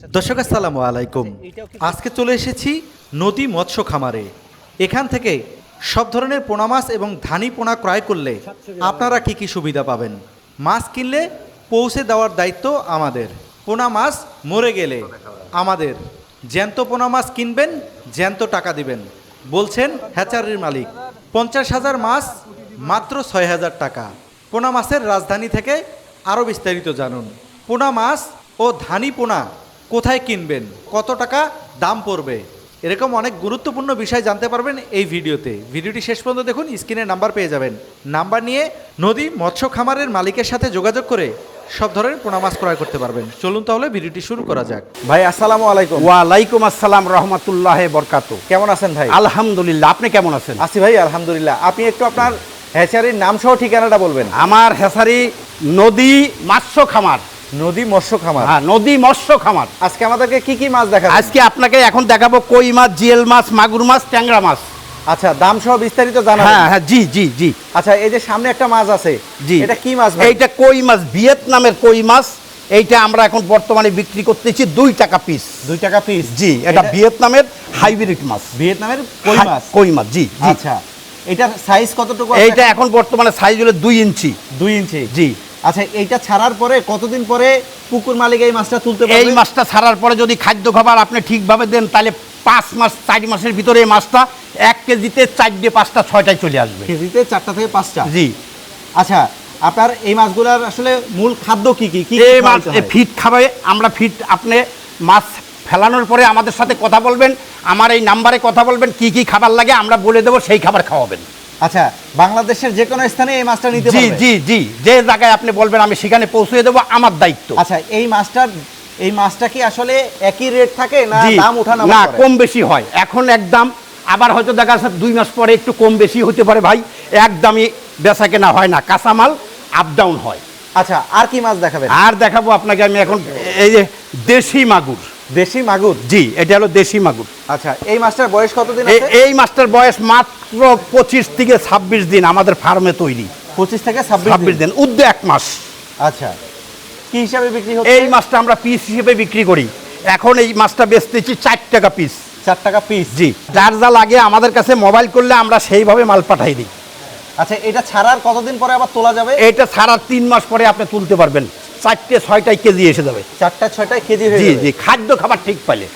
দর্শক আসসালামু আলাইকুম। আজকে চলে এসেছি নদী মৎস্য খামারে। এখান থেকে সব ধরনের পোনা মাছ এবং ধানি পোনা ক্রয় করলে আপনারা কি কি সুবিধা পাবেন। মাছ কিনলে পৌঁছে দেওয়ার দায়িত্ব আমাদের। পোনা মাছ মরে গেলে আমাদের। জ্যান্ত পোনা মাছ কিনবেন, জ্যান্ত টাকা দিবেন বলছেন হ্যাচারির মালিক। 50,000 মাছ মাত্র 6,000 টাকা। পোনা মাছের রাজধানী থেকে আরও বিস্তারিত জানুন। পোনা মাছ ও ধানি পোনা কোথায় কিনবেন, কত টাকা দাম পড়বে, এরকম অনেক গুরুত্বপূর্ণ বিষয় জানতে পারবেন এই ভিডিওতে। ভিডিওটি শেষ পর্যন্ত দেখুন, স্ক্রিনে নাম্বার পেয়ে যাবেন। নাম্বার নিয়ে নদী মৎস্য খামারের মালিকের সাথে যোগাযোগ করে সব ধরনের পোনা মাছ ক্রয় করতে পারবেন। চলুন তাহলে ভিডিওটি শুরু করা যাক। ভাই আসসালামু আলাইকুম। ওয়ালাইকুম আসসালাম রহমতুল্লাহ বরকাতু। কেমন আছেন ভাই? আলহামদুলিল্লাহ, আপনি কেমন আছেন? আছি ভাই আলহামদুলিল্লাহ। আপনি একটু আপনার হ্যাচারির নাম সহ ঠিকানাটা বলবেন। আমার হ্যাচারি নদী মৎস্য খামার। নদী মৎস্য খামার। হ্যাঁ, নদী মৎস্য খামার। আজকে আমাদেরকে কি কি মাছ দেখাবেন? আজকে আপনাকে এখন দেখাবো কই মাছ, জিয়েল মাছ, মাগুর মাছ, ট্যাংরা মাছ। আচ্ছা, দাম সহ বিস্তারিত জানাবেন। হ্যাঁ হ্যাঁ, জি জি জি। আচ্ছা, এই যে সামনে একটা মাছ আছে, জি, এটা কি মাছ ভাই? এইটা কই মাছ, ভিয়েতনামের কই মাছ। এইটা আমরা এখন বর্তমানে বিক্রি করতেছি 2 টাকা পিস। 2 টাকা পিস? জি, এটা ভিয়েতনামের হাইব্রিড মাছ। ভিয়েতনামের কই মাছ? কই মাছ, জি জি। আচ্ছা, এটার সাইজ কতটুকু? এইটা এখন বর্তমানে সাইজ হলো 2 ইঞ্চি। 2 ইঞ্চি? জি। আচ্ছা, এইটা ছাড়ার পরে কতদিন পরে পুকুর মালিক এই মাছটা তুলতে পারবে? এই মাছটা ছাড়ার পরে যদি খাদ্য খাবার আপনি ঠিকভাবে দেন, তাহলে 5 মাস 4 মাসের ভিতরে এই মাছটা 1 কেজিতে 4টে 5টা 6টায় চলে আসবে। কেজিতে 4টা থেকে 5টা? জি। আচ্ছা, আপনার এই মাছগুলোর আসলে মূল খাদ্য কি কি? এই মাছ ফিট খাবে। আমরা ফিট, আপনি মাছ ফেলানোর পরে আমাদের সাথে কথা বলবেন, আমার এই নাম্বারে কথা বলবেন, কি কি খাবার লাগে আমরা বলে দেবো, সেই খাবার খাওয়াবেন। আচ্ছা, বাংলাদেশের যে কোনো স্থানে এই মাছটা নিতে পারবে? জি জি জি, যে জায়গায় আপনি বলবেন আমি সেখানে পৌঁছে দেবো, আমার দায়িত্ব। আচ্ছা, এই মাছটা কি আসলে একই রেট থাকে না দাম ওঠানামা করে? না, কম বেশি হয়। এখন একদম, আবার হয়তো দেখা যাচ্ছে 2 মাস পরে একটু কম বেশি হতে পারে ভাই। একদমই বেচা কেনা হয় না, কাঁচামাল আপ ডাউন হয়। আচ্ছা, আর কি মাছ দেখাবেন? আর দেখাবো আপনাকে আমি এখন এই যে দেশি মাগুর। দেশি মাগুর? জি, এটা হলো দেশি মাগুর। আচ্ছা, এই মাছটার বয়স কতদিন আছে? এই মাছটার বয়স মাত্র 25 থেকে 26 দিন আমাদের ফার্মে তৈরি। 25 থেকে 26 দিন, উদ্দে 1 মাস। আচ্ছা, কি হিসাবে বিক্রি হচ্ছে? এই মাছটা আমরা পিস হিসেবে বিক্রি করি। এখন এই মাছটা বেচতেছি 4 টাকা পিস। 4 টাকা পিস? জি। যার যা লাগে আমাদের কাছে মোবাইল করলে আমরা সেইভাবে মাল পাঠাই দিই। আচ্ছা, এটা ছাড়ার কতদিন পরে আবার তোলা যাবে? এটা ছাড়ার 3 মাস পরে আপনি তুলতে পারবেন। 4টে 6টায় কেজি এসে যাবে। 4টা 6টায় কেজি হয়ে জি যাবে? জি, খাদ্য খাবার ঠিক পাইলে।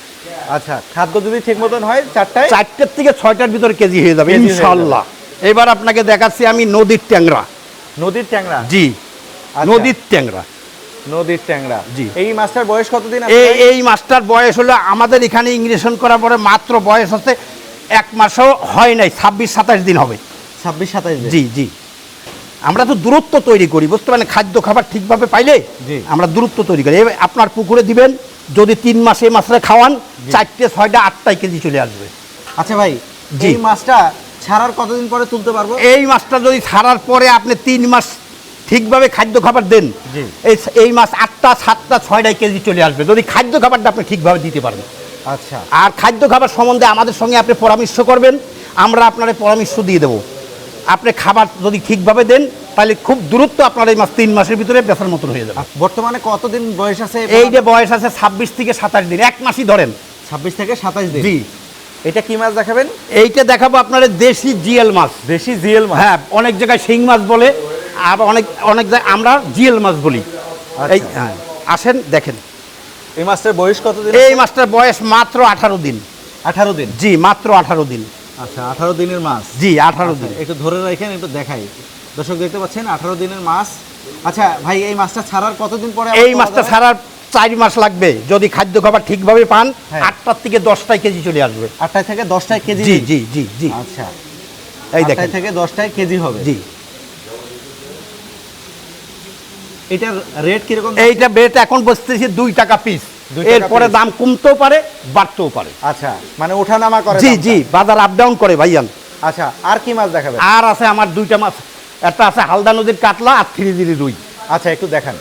আচ্ছা, খাদ্য যদি ঠিক মতন হয় 4টের থেকে 6টার ভিতরে কেজি হয়ে যাবে ইনশাআল্লাহ। এবার আপনাকে দেখাচ্ছি আমি নদীর ট্যাংরা। নদীর ট্যাংরা? জি, নদীর ট্যাংরা। নদীর ট্যাংরা, জি। এই মাছটার বয়স কতদিন আছে? এই মাছটার বয়স হলো আমাদের এখানে ইংরেশন করার পরে মাত্র বয়স হচ্ছে 1 মাসও হয় নাই, 26-27 দিন হবে। 26-27 দিন? জি জি। আমরা তো দূরত্ব তৈরি করি, বুঝতে পারেন, খাদ্য খাবার ঠিকভাবে পাইলে আমরা দূরত্ব তৈরি করি। আপনার পুকুরে দিবেন, যদি 3 মাসে মাছটা খাওয়ান, 4টে 6টা 8টায় কেজি চলে আসবে। আচ্ছা ভাই, এই মাছটা ছাড়ার কতদিন পরে তুলতে পারবো? এই মাছটা যদি ছাড়ার পরে আপনি 3 মাস ঠিকভাবে খাদ্য খাবার দেন, এই মাছ 8টা 7টা 6টায় কেজি চলে আসবে, যদি খাদ্য খাবারটা আপনি ঠিকভাবে দিতে পারবেন। আচ্ছা, আর খাদ্য খাবার সম্বন্ধে আমাদের সঙ্গে আপনি পরামর্শ করবেন, আমরা আপনার পরামর্শ দিয়ে দেবো। আপনি খাবার যদি ঠিকভাবে দেন, তাহলে খুব দ্রুত আপনার এই মাছ 3 মাসের ভিতরে বেচার মতন হয়ে যাবে। বর্তমানে কতদিন বয়স আছে? এই যে বয়স আছে 26 থেকে 27 দিন, 1 মাসই ধরেন। 26 থেকে 27 দিন? জি। এটা কি মাছ দেখাবেন? এইটা দেখাবো আপনার দেশি জিএল মাছ। দেশি জিএল মাছ? হ্যাঁ, অনেক জায়গায় শিং মাছ বলে, আর অনেক জায়গায় আমরা জিএল মাছ বলি। এই হ্যাঁ, আসেন দেখেন। এই মাছটার বয়স কতদিন? এই মাছটার বয়স মাত্র 18 দিন। 18 দিন? জি, মাত্র 18 দিন। আচ্ছা, 18 দিনের মাছ? জি, 18 দিন। একটু ধরে রাখেন, একটু দেখাই। দর্শক দেখতে পাচ্ছেন 18 দিনের মাছ। আচ্ছা ভাই, এই মাছটা ছাড়ার কতদিন পরে? এই মাছটা ছাড়ার 4 মাস লাগবে, যদি খাদ্য খাবার ঠিকভাবে পান। 8টা থেকে 10টায় কেজি চলে আসবে। 8টা থেকে 10টায় কেজি? জি জি জি জি। আচ্ছা, এই দেখেন, 8টা থেকে 10টায় কেজি হবে? জি। এটার রেট কিরকম? এইটা বেট এখন বসতেছি 2 টাকা পিস। এরপরে দাম কমতেও পারে, বাড়তেও পারে। আচ্ছা, মানে ওঠানামা করে? জি জি, বাজার আপ ডাউন করে ভাইয়ান। আচ্ছা, আর কি মাছ দেখাবেন? আর আছে আমার 2টা মাছ, একটা আছে হালদা নদীর কাতলা আর 3 দিরি রুই। আচ্ছা, একটু দেখান।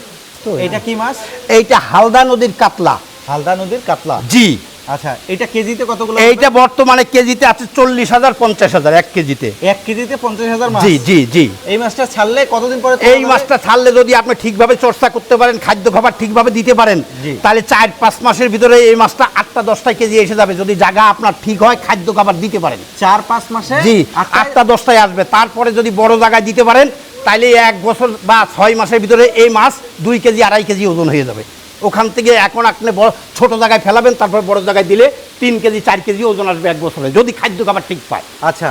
এটা কি মাছ? এইটা হালদা নদীর কাতলা। হালদা নদীর কাতলা? জি। আচ্ছা, এটা কেজিতে কতগুলো? এইটা বর্তমানে কেজিতে আছে 40,000 50,000 এক কেজিতে। 1 কেজিতে 50,000 মাছ? জি জি জি। এই মাছটা ছাড়লে কতদিন পরে? এই মাছটা ছাড়লে যদি আপনি ঠিকভাবে চর্চা করতে পারেন, খাদ্য খাবার ঠিকভাবে দিতে পারেন, তাহলে 4-5 মাসের ভিতরে এই মাছটা 8টা-10টা কেজি এসে যাবে, যদি জায়গা আপনার ঠিক হয়, খাদ্য খাবার দিতে পারেন। 4-5 মাসে? জি, 8টা-10টায় আসবে। তারপরে যদি বড় জায়গায় দিতে পারেন, তাহলে 1 বছর বা 6 মাসের ভিতরে এই মাছ 2 কেজি 2.5 কেজি ওজন হয়ে যাবে। ওখান থেকে এখন আপনি বড় ছোট জায়গায় ফেলাবেন, তারপর বড় জায়গায় দিলে 3 কেজি 4 কেজি ওজন আসবে 1 বছরে, যদি খাদ্য খাবার ঠিক পায়। আচ্ছা,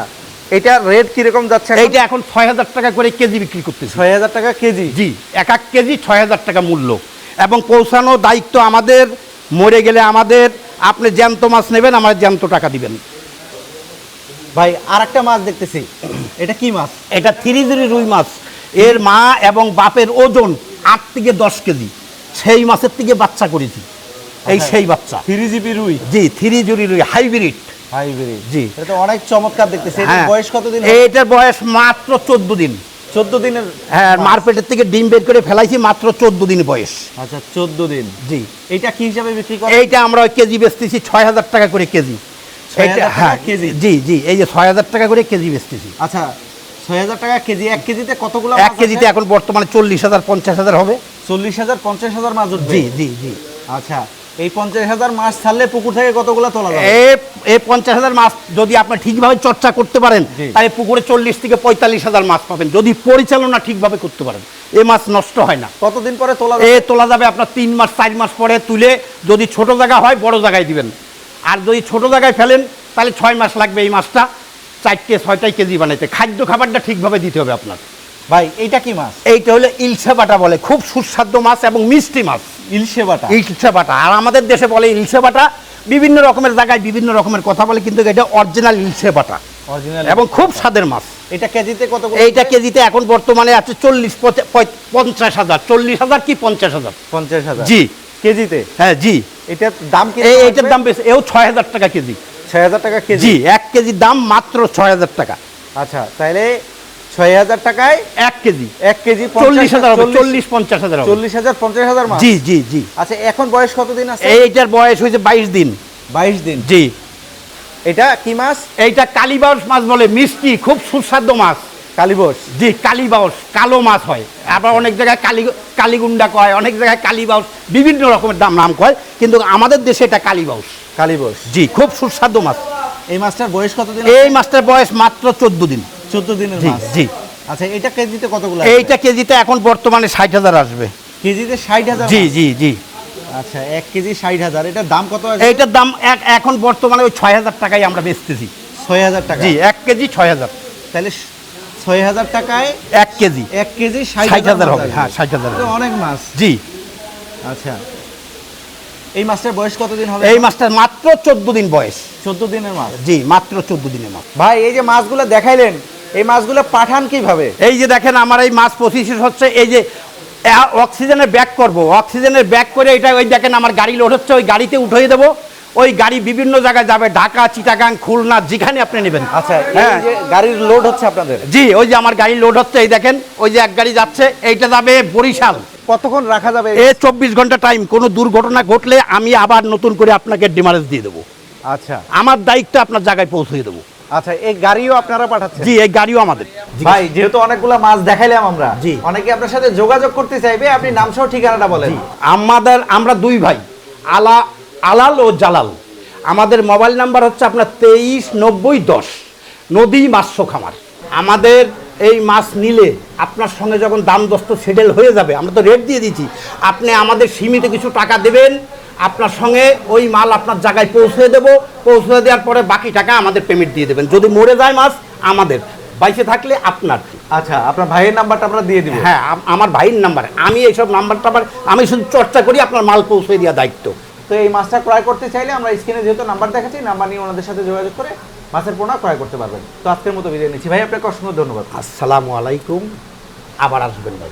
এটা রেট কিরকম যাচ্ছে? এইটা এখন 6,000 টাকা করে কেজি বিক্রি করতেছে। 6,000 টাকা কেজি? জি, এক কেজি 6,000 টাকা মূল্য, এবং পৌঁছানোর দায়িত্ব আমাদের। মরে গেলে আমাদের, আপনি জ্যান্ত মাছ নেবেন, আমার জ্যান্ত টাকা দিবেন। ভাই আর একটা মাছ দেখতেছি, এটা কি মাছ? এটা 3 রুই মাছ। এর মা এবং বাপের ওজন 8 থেকে 10 কেজি। সেই মাছের থেকে বাচ্চা করেছি, এই সেই বাচ্চা। 3GB রুই? জি, 3 রুই হাইব্রিড। হাইব্রিড? জি, এটা তো অনেক চমৎকার দেখতেছি। এটার বয়স কতদিন? এটার বয়স মাত্র 14 দিন। 14 দিনের? হ্যাঁ, মার্কেটের থেকে ডিম বের করে ফেলাইছি, মাত্র 14 দিন বয়স। আচ্ছা, 14 দিন। জি। এটা কি হিসাবে বিক্রি করেন? এইটা আমরা কেজি বেচতেছি 6,000 টাকা করে কেজি। 6,000 টাকা কেজি? জি জি, এই যে 6,000 টাকা করে কেজি বেচতেছি। আচ্ছা, 6,000 টাকা কেজি। 1 কেজিতে কতগুলো? 1 কেজিতে এখন বর্তমানে 40,000 50,000 হবে। 40,000 50,000 মাছ উঠবে? জি জি জি। আচ্ছা, এই 50,000 মাছ ছাড়লে পুকুর থেকে কতগুলো তোলা যাবে? এই 50,000 মাছ যদি আপনি ঠিকভাবে চর্চা করতে পারেন, তাহলে পুকুরে 40 থেকে 45,000 মাছ পাবেন, যদি পরিচালনা ঠিকভাবে করতে পারেন। এই মাছ নষ্ট হয় না। কতদিন পরে তোলা যাবে? তোলা যাবে আপনার 3 মাস 4 মাস পরে তুলে, যদি ছোট জায়গা হয় বড় জায়গায় দিবেন, আর যদি ছোট জায়গায় ফেলেন তাহলে 6 মাস লাগবে এই মাছটা 4-6টা কেজি বানাইতে। খাদ্য খাবারটা ঠিকভাবে দিতে হবে আপনার। ভাই এইটা কি মাছ? এইটা হলো ইলশে বাটা বলে, খুব সুস্বাদু মাছ এবং মিষ্টি মাছ। ইলশে বাটা? ইলশে বাটা, আর আমাদের দেশে বলে ইলশে বাটা। বিভিন্ন রকমের জায়গায় বিভিন্ন রকমের কথা বলে, কিন্তু এটা অরিজিনাল ইলশে বাটা, অরিজিনাল এবং খুব স্বাদের মাছ। এটা কেজিতে কত? এইটা কেজিতে এখন বর্তমানে আছে 40-50,000। 40,000 কি 50,000? 50,000 জি কেজিতে? হ্যাঁ জি। এটার দাম কি? এইটার দাম বেশি, এও 6,000 টাকা কেজি। 6,000 টাকা কেজি? জি, 1 কেজির দাম মাত্র 6,000 টাকা। আচ্ছা, তাহলে 6,000 টাকায় 1 কেজি। 1 কেজি 40,000 হবে, 40-50,000 হবে। 40,000 50,000 মাছ? জি জি জি। আচ্ছা, এখন বয়স কতদিন আছে? এইটার বয়স হয়েছে 22 দিন। 22 দিন? জি। এটা কি মাছ? এইটা কালীবাউস মাছ বলে, মিষ্টি খুব সুস্বাদু মাছ। কালীবাউস? জি, কালীবাউস কালো মাছ হয়, আবার অনেক জায়গায় কালীগুন্ডা কয়, অনেক জায়গায় কালীবাউস, বিভিন্ন রকমের নাম কয়, কিন্তু আমাদের দেশে এটা কালীবাউস। কালীবাউস? জি, খুব সুস্বাদু মাছ। এই মাছটার বয়স কতদিন? এই মাছটার বয়স মাত্র 14 দিন। 14 দিনের জি মাছ? জি। আচ্ছা, এটা কেজিতে কতগুলো? এইটা কেজিতে এখন বর্তমানে 60,000 আসবে। কেজিতে 60,000? জি জি জি। আচ্ছা, 1 কেজি 60,000। এটার দাম কত আছে? এইটার দাম এখন বর্তমানে ওই 6,000 টাকায় আমরা বেচতেছি। 6,000 টাকা? জি, 1 কেজি 6,000। তাহলে 6,000 টাকায় 1 কেজি 1 কেজি 60,000 হবে। হ্যাঁ, 60,000 তো অনেক মাছ। জি। আচ্ছা, এই মাছটার বয়স কতদিন হবে? এই মাছটার মাত্র 14 দিন বয়স। 14 দিনের মাছ? জি, মাত্র 14 দিনের মাছ। ভাই এই যে মাছগুলো দেখাইলেন, এই মাছগুলো পাঠান কিভাবে? এই যে দেখেন, আমার এই মাছ প্রসেস হচ্ছে, এই যে অক্সিজেনের ব্যাগ করব, অক্সিজেনের ব্যাগ করে এটা, ওই দেখেন আমার গাড়ি লোড হচ্ছে, ওই গাড়িতে উঠিয়ে দেবো। ওই গাড়ি বিভিন্ন জায়গায় যাবে, ঢাকা, চিটাগাং, খুলনা, যেখানে আপনি নেবেন। আচ্ছা, হ্যাঁ, এই যে গাড়ির লোড হচ্ছে আপনাদের? জি, ওই যে আমার গাড়ি লোড হচ্ছে, এই দেখেন ওই যে এক গাড়ি যাচ্ছে, এইটা যাবে বরিশাল। কতক্ষণ রাখা যাবে? 24 ঘন্টা টাইম। কোনো দুর্ঘটনা ঘটলে আমি আবার নতুন করে আপনাকে ডিমারেজ দিয়ে দেবো। আচ্ছা, আমার দায়িত্ব আপনার জায়গায় পৌঁছে দেবো। আচ্ছা, এই গাড়িও আপনারা পাঠাচ্ছেন? জি, এই গাড়িও আমাদের। ভাই যেহেতু অনেকগুলো মাছ দেখাইলাম আমরা, জি, অনেকে আপনার সাথে যোগাযোগ করতে চাইবে, আপনি নাম সহ ঠিকানাটা বলেন। আমরা 2 ভাই, আলাল ও জালাল। আমাদের মোবাইল নাম্বার হচ্ছে আপনার 239010, নদী মৎস্য খামার। আমাদের এই মাছ নিলে আপনার সঙ্গে যখন দাম দস্ত সেটেল হয়ে যাবে, আমরা তো রেট দিয়ে দিচ্ছি, আপনি আমাদের সীমিত কিছু টাকা দেবেন, আপনার সঙ্গে ওই মাল আপনার জায়গায় পৌঁছে দেবো। পৌঁছে দেওয়ার পরে বাকি টাকা আমাদের পেমেন্ট দিয়ে দেবেন। যদি মরে যায় মাছ আমাদের, বাইসে থাকলে আপনার। আচ্ছা, আপনার ভাইয়ের নাম্বারটা আমরা দিয়ে দিব? হ্যাঁ, আমার ভাইয়ের নাম্বার। আমি এইসব নাম্বারটা আমি শুধু চর্চা করি, আপনার মাল পৌঁছে দেওয়া দায়িত্ব। তো এই মাছটা ক্রয় করতে চাইলে আমরা স্ক্রিনে যেহেতু নাম্বার দেখাচ্ছি, নাম্বার নিয়ে ওনাদের সাথে যোগাযোগ করে মাছের পোনা ক্রয় করতে পারবেন। তো আজকের মতো বিদায় নিচ্ছি ভাই, আপনাকে অসংখ্য ধন্যবাদ। আসসালামু আলাইকুম। আবার আসবেন ভাই।